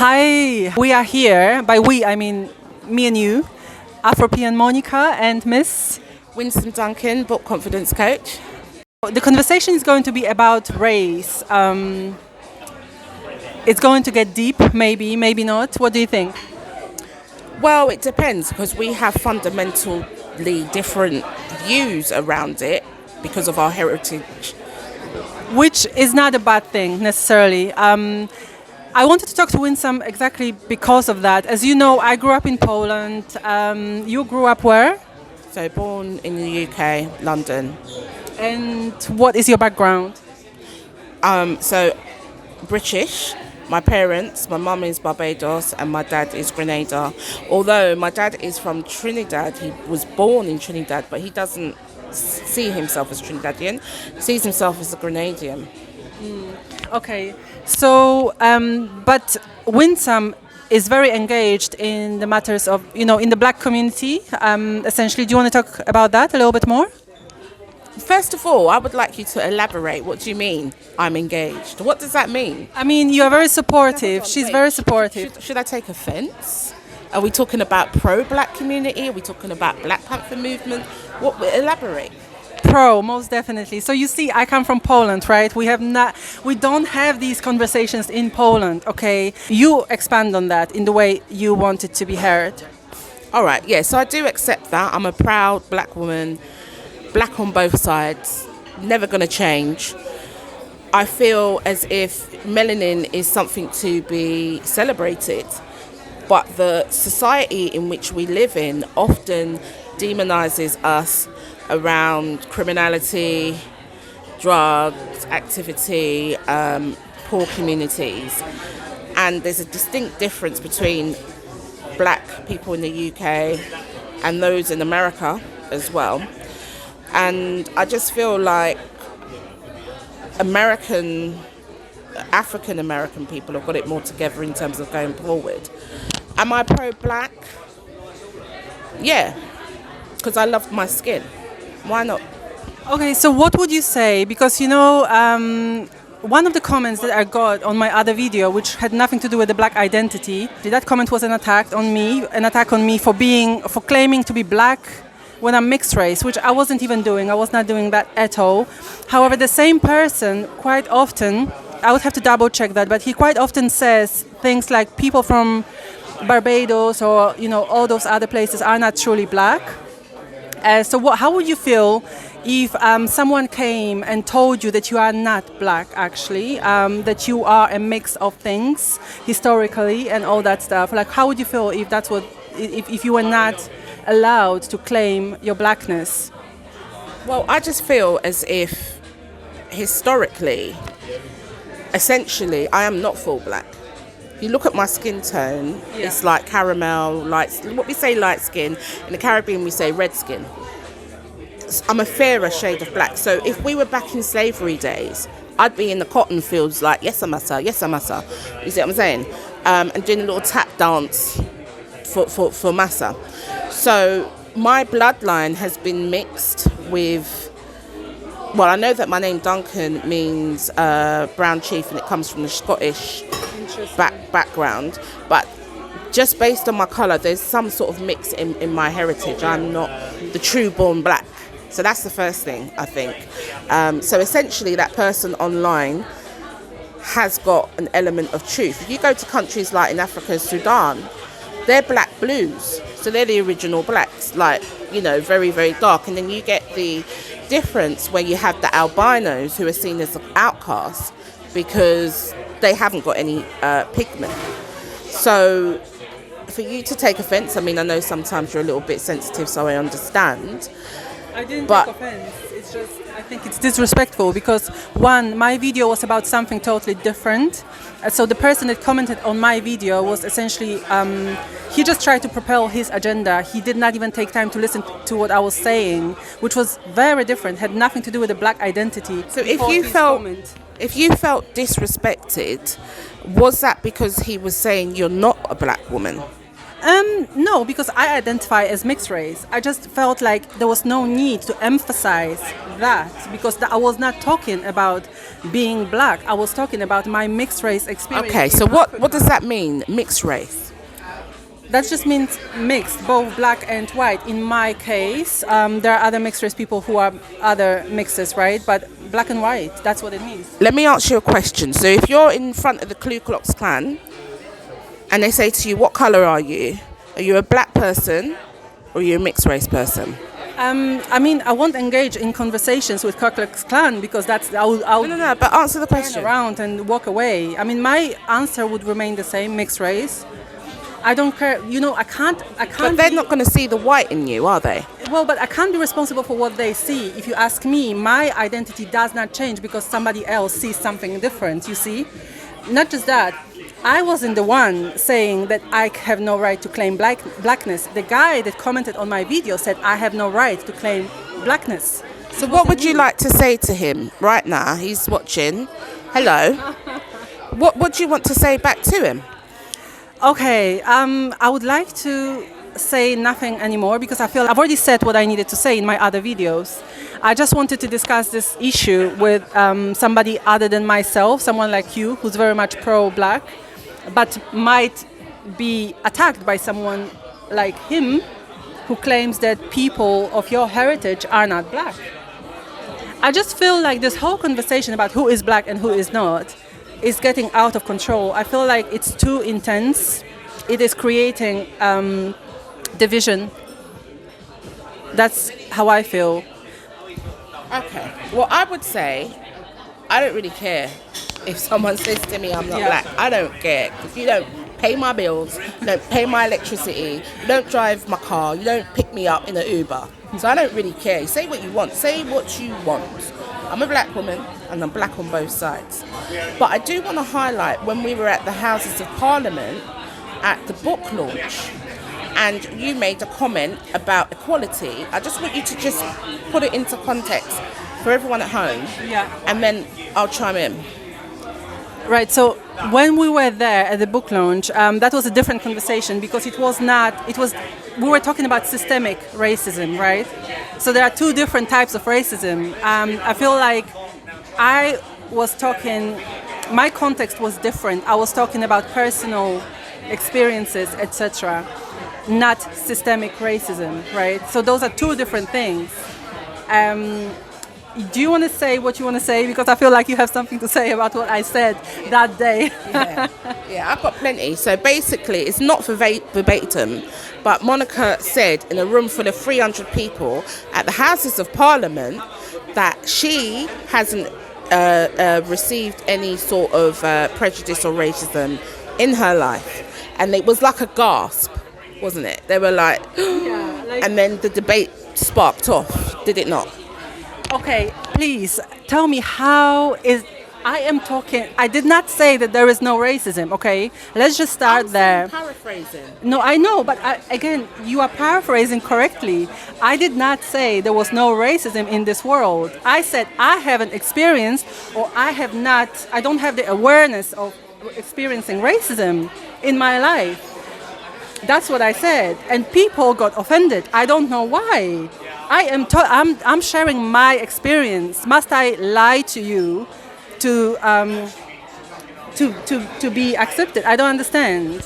Hi, we are here. By we, I mean me and you, Afropean Monica and Miss. Winsome Duncan, book confidence coach. The conversation is going to be about race. It's going to get deep, maybe, maybe not. What do you think? Well, it depends because we have fundamentally different views around it because of our heritage. Which is not a bad thing necessarily. I wanted to talk to Winsome exactly because of that. As you know, I grew up in Poland. You grew up where? So born in the UK, London. And what is your background? So British. My parents, my mum is Barbados and my dad is Grenada. Although my dad is from Trinidad, he was born in Trinidad, but he doesn't see himself as Trinidadian, sees himself as a Grenadian. Okay, so, but Winsome is very engaged in the matters of, in the black community. Essentially, do you want to talk about that a little bit more? First of all, I would like you to elaborate. What do you mean I'm engaged? What does that mean? I mean, you are very supportive. She's Wait, very supportive. Should I take offence? Are we talking about pro-black community? Are we talking about Black Panther movement? Elaborate. Pro, most definitely. So you see, I come from Poland, right? We don't have these conversations in Poland, okay? You expand on that in the way you want it to be heard. All right, yeah, so I do accept that. I'm a proud black woman, black on both sides, never going to change. I feel as if melanin is something to be celebrated, but the society in which we live in often demonizes us around criminality, drugs, activity, poor communities. And there's a distinct difference between black people in the UK and those in America as well. And I just feel like African American people have got it more together in terms of going forward. Am I pro-black? Yeah, because I love my skin. Why not? Okay, so what would you say? Because, one of the comments that I got on my other video, which had nothing to do with the black identity, that comment was an attack on me for claiming to be black when I'm mixed race, which I wasn't even doing. I was not doing that at all. However, the same person quite often, I would have to double check that, but he quite often says things like people from Barbados or, all those other places are not truly black. How would you feel if someone came and told you that you are not black, actually, that you are a mix of things historically and all that stuff? Like, how would you feel if you were not allowed to claim your blackness? Well, I just feel as if historically, essentially, I am not full black. You look at my skin tone, It's like caramel, what we say light skin. In the Caribbean, we say red skin. I'm a fairer shade of black. So if we were back in slavery days, I'd be in the cotton fields like, yes, amasa, yes, amasa. You see what I'm saying? And doing a little tap dance for massa. So my bloodline has been mixed with, well, I know that my name Duncan means brown chief, and it comes from the Scottish background, but just based on my colour, there's some sort of mix in my heritage. I'm not the true born black. So that's the first thing, I think. So essentially that person online has got an element of truth. If you go to countries like in Africa, Sudan, they're black blues. So they're the original blacks, very, very dark. And then you get the difference where you have the albinos who are seen as outcasts because they haven't got any pigment. So for you to take offence, I know sometimes you're a little bit sensitive, so I understand. I didn't take offence. It's just, I think it's disrespectful because, one, my video was about something totally different. So the person that commented on my video was essentially, he just tried to propel his agenda. He did not even take time to listen to what I was saying, which was very different, had nothing to do with the black identity. So if you felt disrespected, was that because he was saying you're not a black woman? No, because I identify as mixed race. I just felt like there was no need to emphasize that because I was not talking about being black. I was talking about my mixed race experience. Okay, so what does that mean, mixed race? That just means mixed, both black and white. In my case, there are other mixed race people who are other mixes, right? But black and white, that's what it means. Let me ask you a question. So if you're in front of the Ku Klux Klan and they say to you, what colour are you? Are you a black person or are you a mixed race person? I mean, I won't engage in conversations with Ku Klux Klan because that's I would No, but answer the turn question. around and walk away. I mean, my answer would remain the same: mixed race. I don't care. You know, I can't. But they're not going to see the white in you, are they? Well, but I can't be responsible for what they see. If you ask me, my identity does not change because somebody else sees something different. You see, not just that. I wasn't the one saying that I have no right to claim blackness. The guy that commented on my video said I have no right to claim blackness. So what would you like to say to him right now? He's watching. Hello. What do you want to say back to him? Okay, I would like to say nothing anymore because I feel I've already said what I needed to say in my other videos. I just wanted to discuss this issue with somebody other than myself, someone like you who's very much pro-black, but might be attacked by someone like him who claims that people of your heritage are not black. I just feel like this whole conversation about who is black and who is not is getting out of control. I feel like it's too intense. It is creating division. That's how I feel. Okay. Well, I would say I don't really care if someone says to me I'm not black. I don't care. If you don't pay my bills, you don't pay my electricity, you don't drive my car, you don't pick me up in an Uber. So I don't really care. Say what you want. Say what you want. I'm a black woman and I'm black on both sides. But I do want to highlight when we were at the Houses of Parliament at the book launch and you made a comment about equality. I just want you to just put it into context for everyone at home. Yeah. And then I'll chime in. Right, so when we were there at the book launch, that was a different conversation because we were talking about systemic racism, right? So there are two different types of racism. I feel like my context was different. I was talking about personal experiences, etc., not systemic racism, right? So those are two different things. Do you want to say what you want to say? Because I feel like you have something to say about what I said that day. Yeah, I've got plenty. So basically, it's not verbatim, but Monica said in a room full of 300 people at the Houses of Parliament that she hasn't received any sort of prejudice or racism in her life. And it was like a gasp, wasn't it? They were like, and then the debate sparked off, did it not? Okay, please tell me I did not say that there is no racism, okay? Let's just start there. I'm paraphrasing. No, I know, but again, you are paraphrasing correctly. I did not say there was no racism in this world. I said I haven't experienced or I don't have the awareness of experiencing racism in my life. That's what I said. And people got offended. I don't know why. I'm sharing my experience. Must I lie to you to be accepted? I don't understand.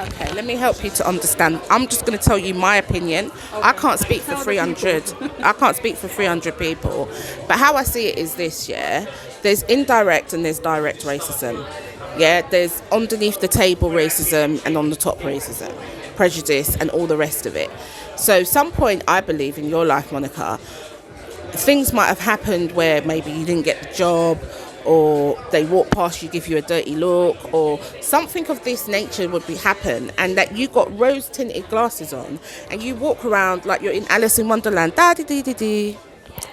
Okay, let me help you to understand. I'm just going to tell you my opinion. Okay. I can't speak for 300. I can't speak for 300 people. But how I see it is this, yeah? There's indirect and there's direct racism. Yeah, there's underneath the table racism and on the top racism, prejudice and all the rest of it. So some point, I believe, in your life, Monica, things might have happened where maybe you didn't get the job or they walk past you, give you a dirty look or something of this nature would happen and that you got rose-tinted glasses on and you walk around like you're in Alice in Wonderland. Da-dee-dee-dee-dee.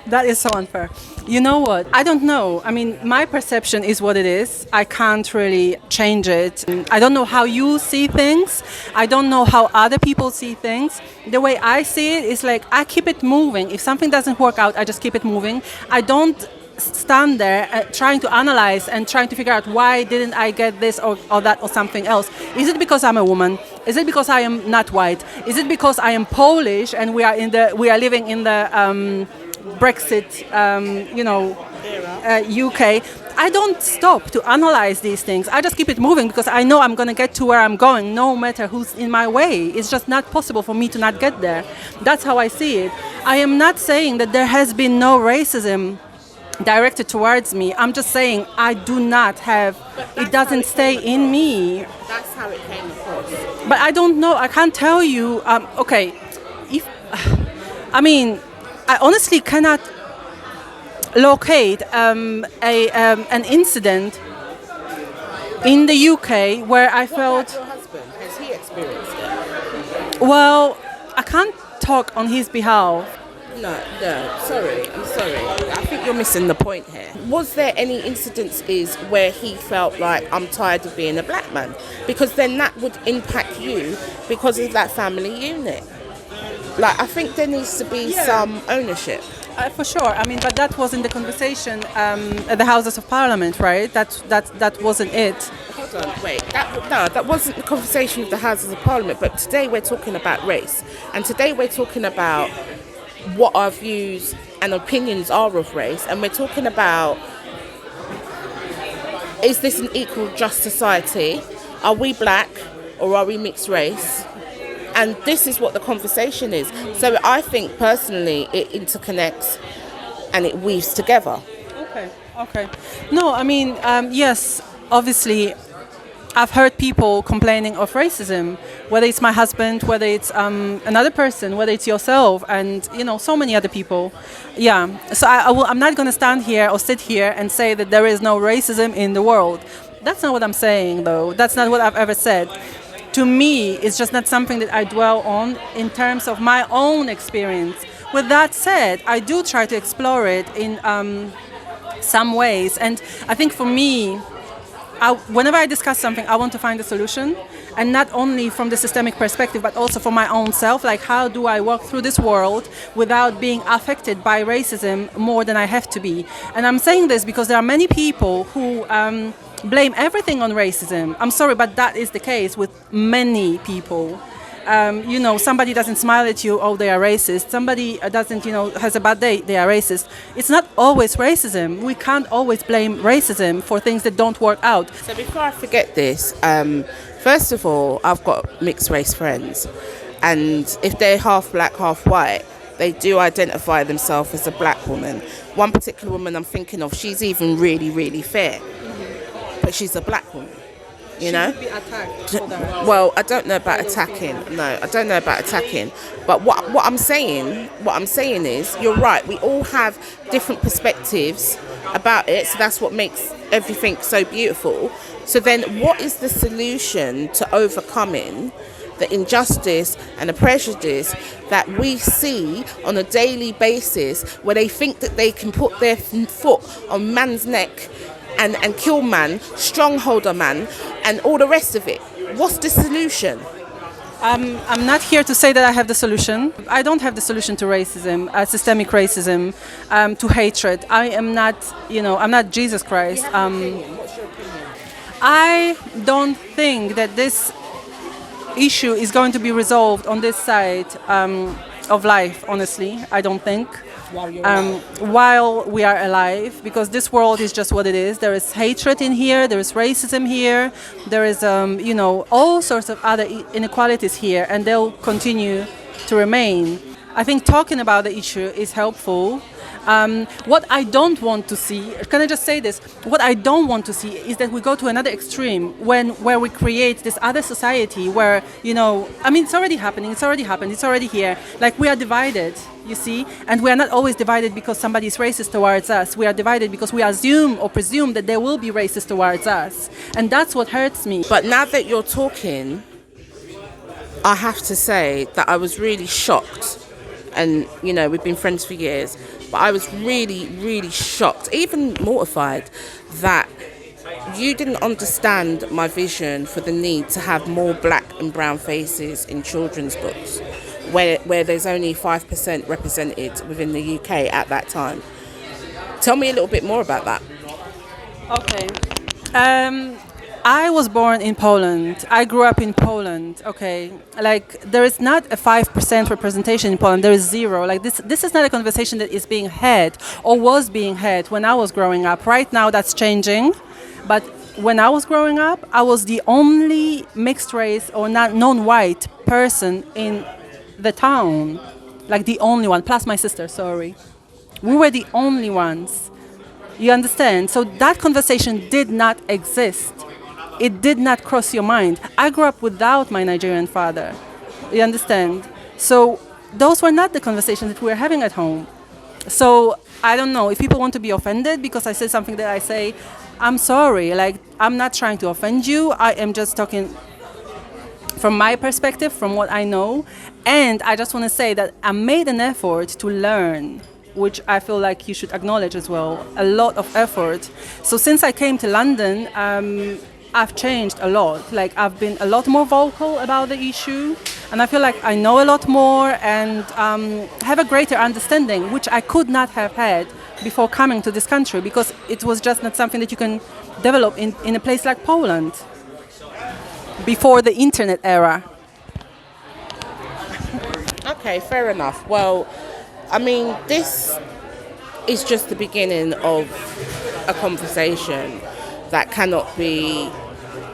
That is so unfair. You know what? I don't know. I mean, my perception is what it is. I can't really change it. I don't know how you see things. I don't know how other people see things. The way I see it is like I keep it moving. If something doesn't work out, I just keep it moving. I don't stand there trying to analyze and trying to figure out why didn't I get this or that or something else. Is it because I'm a woman? Is it because I am not white? Is it because I am Polish and we are living in the Brexit, UK? I don't stop to analyze these things. I just keep it moving because I know I'm going to get to where I'm going, no matter who's in my way. It's just not possible for me to not get there. That's how I see it. I am not saying that there has been no racism directed towards me. I'm just saying I do not have, it doesn't stay in me. That's how it came across. But I don't know, I can't tell you, okay, if, I honestly cannot locate an incident in the UK where I felt... What about your husband? Has he experienced it? Well, I can't talk on his behalf. No, I'm sorry. I think you're missing the point here. Was there any incidences where he felt like, I'm tired of being a black man? Because then that would impact you because of that family unit. Like, I think there needs to be some ownership. For sure. But that wasn't the conversation at the Houses of Parliament, right? That wasn't it. Hold on, wait. That wasn't the conversation with the Houses of Parliament. But today we're talking about race, and today we're talking about what our views and opinions are of race, and we're talking about, is this an equal, just society? Are we black or are we mixed race? And this is what the conversation is. So I think personally it interconnects and it weaves together. Okay. No, yes, obviously I've heard people complaining of racism, whether it's my husband, whether it's another person, whether it's yourself, and so many other people. Yeah. So I'm not going to stand here or sit here and say that there is no racism in the world. That's not what I'm saying, though. That's not what I've ever said. To me, it's just not something that I dwell on in terms of my own experience. With that said, I do try to explore it in some ways, and I think for me, whenever I discuss something, I want to find a solution, and not only from the systemic perspective, but also for my own self. Like, how do I walk through this world without being affected by racism more than I have to be? And I'm saying this because there are many people who blame everything on racism. I'm sorry, but that is the case with many people. Somebody doesn't smile at you, oh, they are racist. Somebody doesn't, has a bad day, they are racist. It's not always racism. We can't always blame racism for things that don't work out. So before I forget this, first of all, I've got mixed race friends. And if they're half black, half white, they do identify themselves as a black woman. One particular woman I'm thinking of, she's even really, really fair. But she's a black woman. She would be attacked. Well, I don't know about attacking. No, I don't know about attacking. But what I'm saying is, you're right. We all have different perspectives about it. So that's what makes everything so beautiful. So then, what is the solution to overcoming the injustice and the prejudice that we see on a daily basis, where they think that they can put their foot on man's neck and kill man, strongholder man, and all the rest of it? What's the solution? I'm not here to say that I have the solution. I don't have the solution to racism, systemic racism, to hatred. I am not, I'm not Jesus Christ. What's your opinion? I don't think that this issue is going to be resolved on this side of life, honestly. I don't think. While we are alive, because this world is just what it is. There is hatred in here, there is racism here, there is all sorts of other inequalities here, and they'll continue to remain. I think talking about the issue is helpful. What I don't want to see, can I just say this? What I don't want to see is that we go to another extreme where we create this other society where, it's already happening, it's already here. Like, we are divided, you see? And we are not always divided because somebody is racist towards us. We are divided because we assume or presume that they will be racist towards us. And that's what hurts me. But now that you're talking, I have to say that I was really shocked. And, we've been friends for years. But I was really, really shocked, even mortified, that you didn't understand my vision for the need to have more black and brown faces in children's books, where there's only 5% represented within the UK at that time. Tell me a little bit more about that. Okay. I was born in Poland. I grew up in Poland. Okay, like there is not a 5% representation in Poland. There is zero. Like this is not a conversation that is being had or was being had when I was growing up. Right now, that's changing, but when I was growing up, I was the only mixed race or not non-white person in the town, like the only one. Plus my sister. Sorry, we were the only ones. You understand? So that conversation did not exist. It did not cross your mind. I grew up without my Nigerian father. You understand? So those were not the conversations that we were having at home. So I don't know if people want to be offended because I said something that I say, I'm sorry. Like, I'm not trying to offend you. I am just talking from my perspective, from what I know. And I just want to say that I made an effort to learn, which I feel like you should acknowledge as well. A lot of effort. So since I came to London, I've changed a lot. Like, I've been a lot more vocal about the issue, and I feel like I know a lot more and have a greater understanding, which I could not have had before coming to this country, because it was just not something that you can develop in a place like Poland before the internet era. Okay, fair enough. Well, I mean, this is just the beginning of a conversation that cannot be,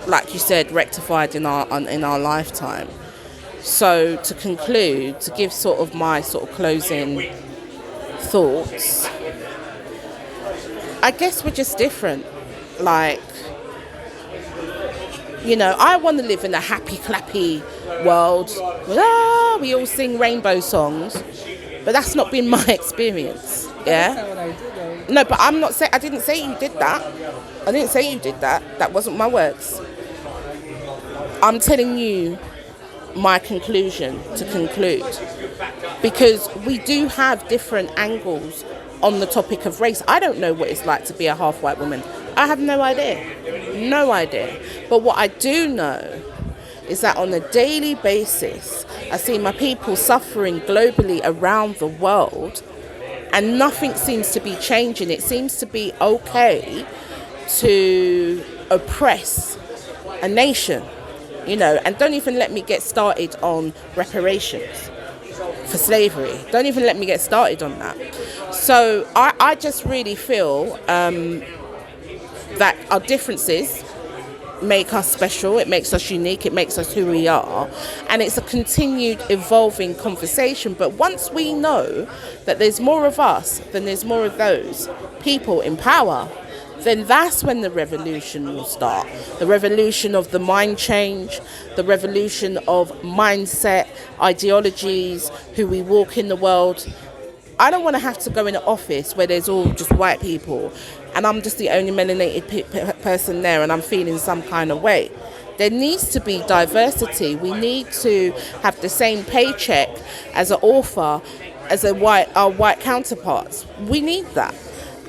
like you said, rectified in our lifetime. So to conclude, to give sort of my sort of closing thoughts, I guess we're just different. Like, you know, I want to live in a happy, clappy world. We all sing rainbow songs, but that's not been my experience. Yeah. That's not what I did, though. No, but I'm not saying. I didn't say you did that. I didn't say you did that. That wasn't my words. I'm telling you my conclusion to conclude, because we do have different angles on the topic of race. I don't know what it's like to be a half white woman. I have no idea. No idea. But what I do know is that on a daily basis, I see my people suffering globally around the world, and nothing seems to be changing. It seems to be okay to oppress a nation, you know, and don't even let me get started on reparations for slavery. Don't even let me get started on that. So I just really feel that our differences make us special, it makes us unique, it makes us who we are, and it's a continued evolving conversation. But once we know that there's more of us than there's more of those people in power, then that's when the revolution will start. The revolution of the mind change, the revolution of mindset, ideologies, who we walk in the world. I don't want to have to go in an office where there's all just white people and I'm just the only melanated person there and I'm feeling some kind of way. There needs to be diversity. We need to have the same paycheck as an author, as our white counterparts. We need that.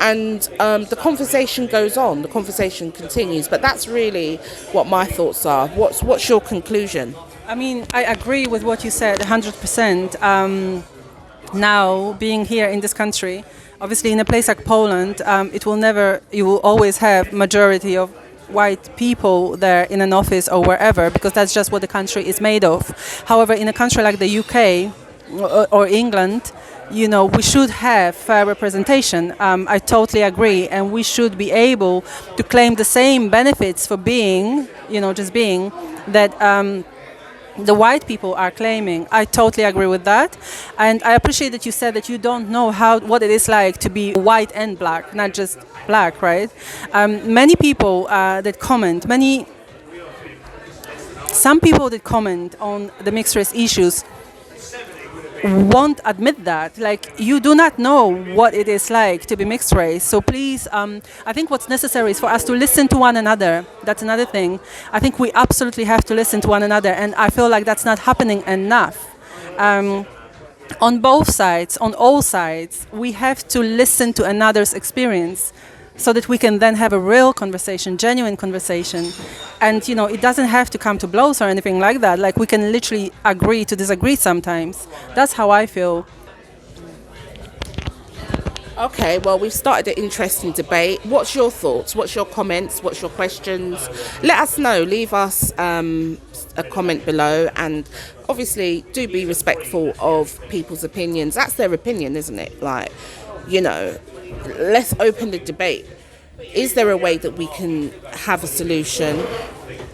And the conversation goes on, the conversation continues. But that's really what my thoughts are. What's your conclusion? I mean, I agree with what you said 100%. Now, being here in this country, obviously in a place like Poland, you will always have majority of white people there in an office or wherever, because that's just what the country is made of. However, in a country like the UK or England, you know, we should have fair representation. I totally agree, and we should be able to claim the same benefits for being, you know, just being that the white people are claiming. I totally agree with that, and I appreciate that you said that you don't know what it is like to be white and black, not just black, right? Many people that comment, some people that comment on the mixed race issues won't admit that. Like, you do not know what it is like to be mixed race. So please, I think what's necessary is for us to listen to one another. That's another thing. I think we absolutely have to listen to one another, and I feel like that's not happening enough. On both sides, on all sides, we have to listen to another's experience, so that we can then have a real conversation, genuine conversation. And, you know, it doesn't have to come to blows or anything like that. Like, we can literally agree to disagree sometimes. That's how I feel. Okay, well, we've started an interesting debate. What's your thoughts? What's your comments? What's your questions? Let us know. Leave us a comment below, and obviously do be respectful of people's opinions. That's their opinion, isn't it? Like, you know, let's open the debate. Is there a way that we can have a solution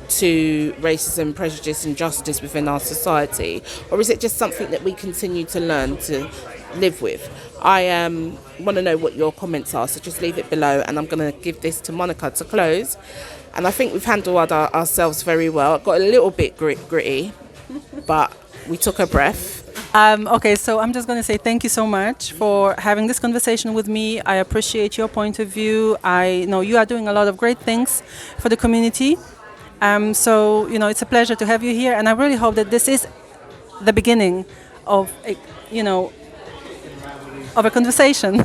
to racism, prejudice and justice within our society, or is it just something that we continue to learn to live with? I want to know what your comments are, so just leave it below, and I'm going to give this to Monica to close. And I think we've handled ourselves very well. It got a little bit gritty, but we took a breath. Okay, so I'm just going to say thank you so much for having this conversation with me. I appreciate your point of view. I know you are doing a lot of great things for the community. So, you know, it's a pleasure to have you here, and I really hope that this is the beginning of a, you know, of a conversation.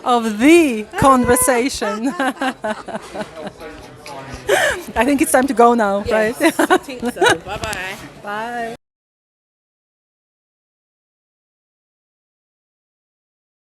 Of the conversation. I think it's time to go now, Yes, right? I think so. Bye-bye. Bye.